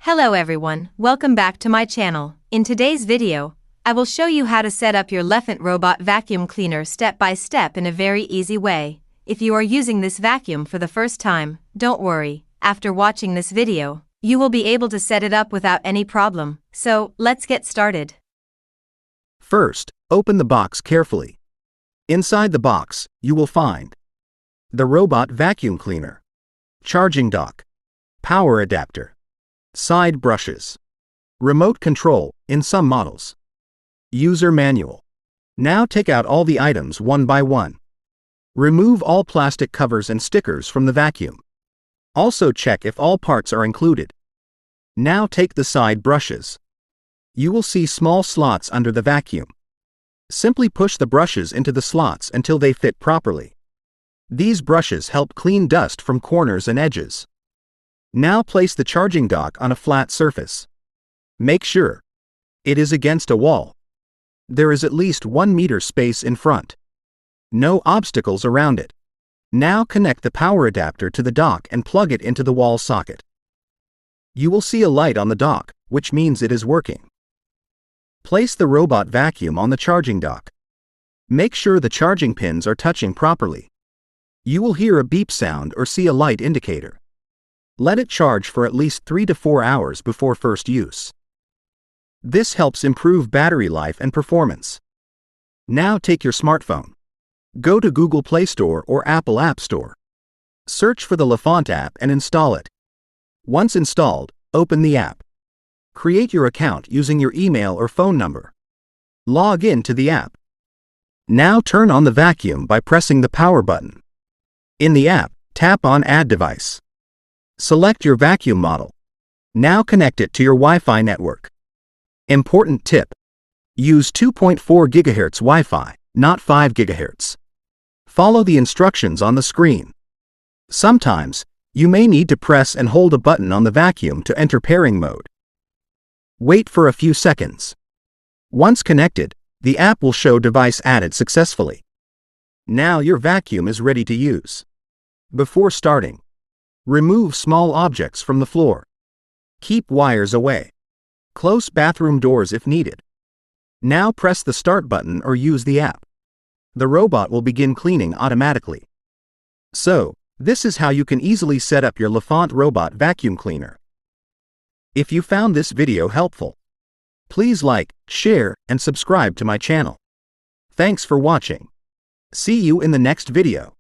Hello everyone, welcome back to my channel. In today's video, I will show you how to set up your Lefant Robot Vacuum Cleaner step by step in a very easy way. If you are using this vacuum for the first time, don't worry. After watching this video, you will be able to set it up without any problem. So, let's get started. First, open the box carefully. Inside the box, you will find the Robot Vacuum Cleaner, charging dock, power adapter, side brushes, remote control in some models, user manual. Now take out all the items one by one. Remove all plastic covers and stickers from the vacuum. Also check if all parts are included. Now take the side brushes. You will see small slots under the vacuum. Simply push the brushes into the slots until they fit properly. These brushes help clean dust from corners and edges. Now place the charging dock on a flat surface. Make sure it is against a wall. There is at least 1 meter space in front. No obstacles around it. Now connect the power adapter to the dock and plug it into the wall socket. You will see a light on the dock, which means it is working. Place the robot vacuum on the charging dock. Make sure the charging pins are touching properly. You will hear a beep sound or see a light indicator. Let it charge for at least 3 to 4 hours before first use. This helps improve battery life and performance. Now take your smartphone. Go to Google Play Store or Apple App Store. Search for the Lefant app and install it. Once installed, open the app. Create your account using your email or phone number. Log in to the app. Now turn on the vacuum by pressing the power button. In the app, tap on Add Device. Select your vacuum model. Now connect it to your Wi-Fi network. Important tip: use 2.4 GHz Wi-Fi, not 5 GHz. Follow the instructions on the screen. Sometimes, you may need to press and hold a button on the vacuum to enter pairing mode. Wait for a few seconds. Once connected, the app will show device added successfully. Now your vacuum is ready to use. Before starting, remove small objects from the floor. Keep wires away. Close bathroom doors if needed. Now press the start button or use the app. The robot will begin cleaning automatically. So, this is how you can easily set up your Lefant Robot Vacuum Cleaner. If you found this video helpful, please like, share, and subscribe to my channel. Thanks for watching. See you in the next video.